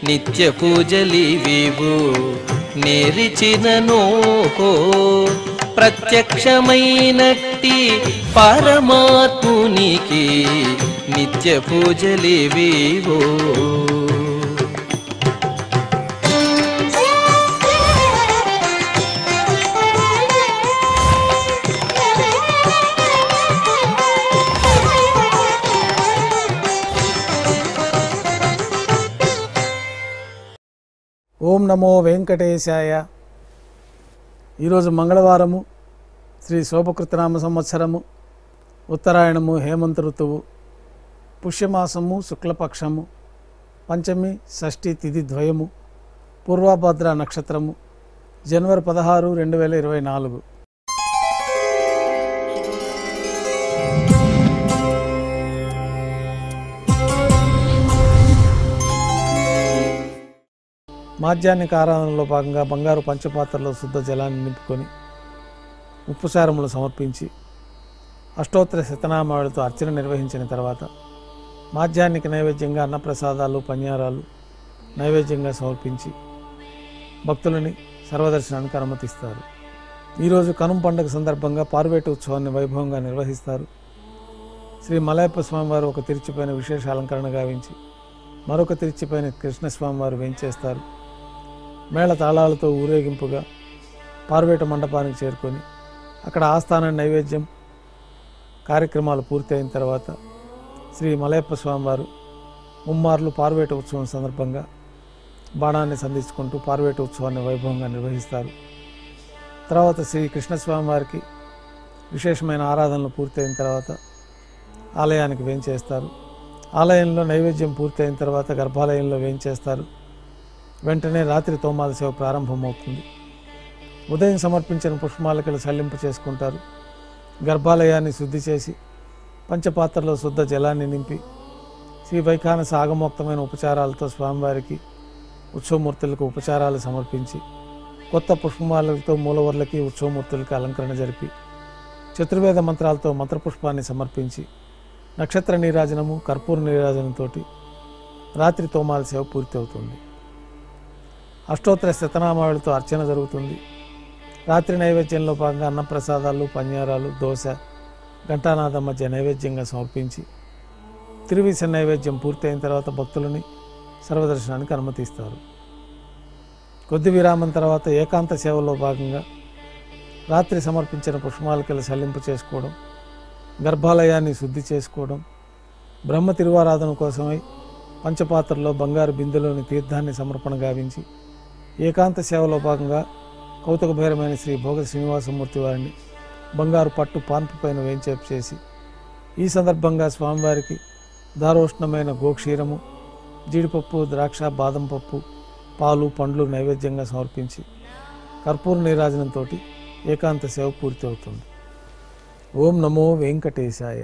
నిత్య పూజలివివు నేరిచిననో ప్రత్యక్షమైనట్టి పరమాత్మునికి నిత్య పూజలివివో. ఓం నమో వెంకటేశాయ. ఈరోజు మంగళవారము, శ్రీ శోభకృతనామ సంవత్సరము, ఉత్తరాయణము, హేమంత ఋతువు, పుష్యమాసము, శుక్లపక్షము, పంచమి, షష్ఠి తిథి ద్వయము, పూర్వభద్ర నక్షత్రము, జనవరి 16, 2024. మాధ్యాహ్నిక ఆరాధనలో భాగంగా బంగారు పంచపాత్రలో శుద్ధ జలాన్ని నింపుకొని ఉప్పుసారములు సమర్పించి అష్టోత్తర శతనామాలతో అర్చన నిర్వహించిన తర్వాత మాధ్యాహ్నిక నైవేద్యంగా అన్నప్రసాదాలు, పన్యారాలు నైవేద్యంగా సమర్పించి భక్తులని సర్వదర్శనానికి అనుమతిస్తారు. ఈరోజు కనుమ పండుగ సందర్భంగా పార్వేట ఉత్సవాన్ని వైభవంగా నిర్వహిస్తారు. శ్రీ మలయప్ప స్వామివారు ఒక తిరుచిపైన విశేష అలంకరణ గావించి మరొక తిరుచిపైన కృష్ణస్వామివారు వేంచేస్తారు. మేళ తాళాలతో ఊరేగింపుగా పార్వేట మండపానికి చేరుకొని అక్కడ ఆస్థాన నైవేద్యం కార్యక్రమాలు పూర్తి అయిన తర్వాత శ్రీ మలయప్ప స్వామివారు ముమ్మార్లు పార్వేట ఉత్సవం సందర్భంగా బాణాన్ని సంధించుకుంటూ పార్వేట ఉత్సవాన్ని వైభవంగా నిర్వహిస్తారు. తర్వాత శ్రీ కృష్ణస్వామి వారికి విశేషమైన ఆరాధనలు పూర్తయిన తర్వాత ఆలయానికి వేంచేస్తారు. ఆలయంలో నైవేద్యం పూర్తయిన తర్వాత గర్భాలయంలో వేంచేస్తారు. వెంటనే రాత్రి తోమాల సేవ ప్రారంభమవుతుంది. ఉదయం సమర్పించిన పుష్పమాలికలు సల్లింపు చేసుకుంటారు. గర్భాలయాన్ని శుద్ధి చేసి పంచపాత్రలో శుద్ధ జలాన్ని నింపి శ్రీ వైఖానస ఆగమోక్తమైన ఉపచారాలతో స్వామివారికి ఉత్సవమూర్తులకు ఉపచారాలు సమర్పించి కొత్త పుష్పమాలలతో మూలవర్లకి ఉత్సవమూర్తులకి అలంకరణ జరిపి చతుర్వేద మంత్రాలతో మంత్రపుష్పాన్ని సమర్పించి నక్షత్ర నీరాజనము, కర్పూర నీరాజనంతో రాత్రి తోమాల సేవ పూర్తి అవుతుంది. అష్టోత్తర శతనామావళితో అర్చన జరుగుతుంది. రాత్రి నైవేద్యంలో భాగంగా అన్నప్రసాదాలు, పన్యారాలు, దోశ, ఘంటానాదం మధ్య నైవేద్యంగా సమర్పించి తిరువీస నైవేద్యం పూర్తి అయిన తర్వాత భక్తులని సర్వదర్శనానికి అనుమతిస్తారు. కొద్ది విరామం తర్వాత ఏకాంత సేవలో భాగంగా రాత్రి సమర్పించిన పుష్పమాలికలు సల్లింపు చేసుకోవడం, గర్భాలయాన్ని శుద్ధి చేసుకోవడం, బ్రహ్మ తిరువారాధన కోసమై పంచపాత్రలో బంగారు బిందెలోని తీర్థాన్ని సమర్పణ గావించి ఏకాంత సేవలో భాగంగా కౌతుకభైరమైన శ్రీ భోగ శ్రీనివాసమూర్తి వారిని బంగారు పట్టు పాన్పు పైన వేంచేపు చేసి ఈ సందర్భంగా స్వామివారికి దారోష్ణమైన గోక్షీరము, జీడిపప్పు, ద్రాక్ష, బాదం పప్పు, పాలు, పండ్లు నైవేద్యంగా సమర్పించి కర్పూర నీరాజనంతో ఏకాంత సేవ పూర్తి అవుతుంది. ఓం నమో వెంకటేశాయ.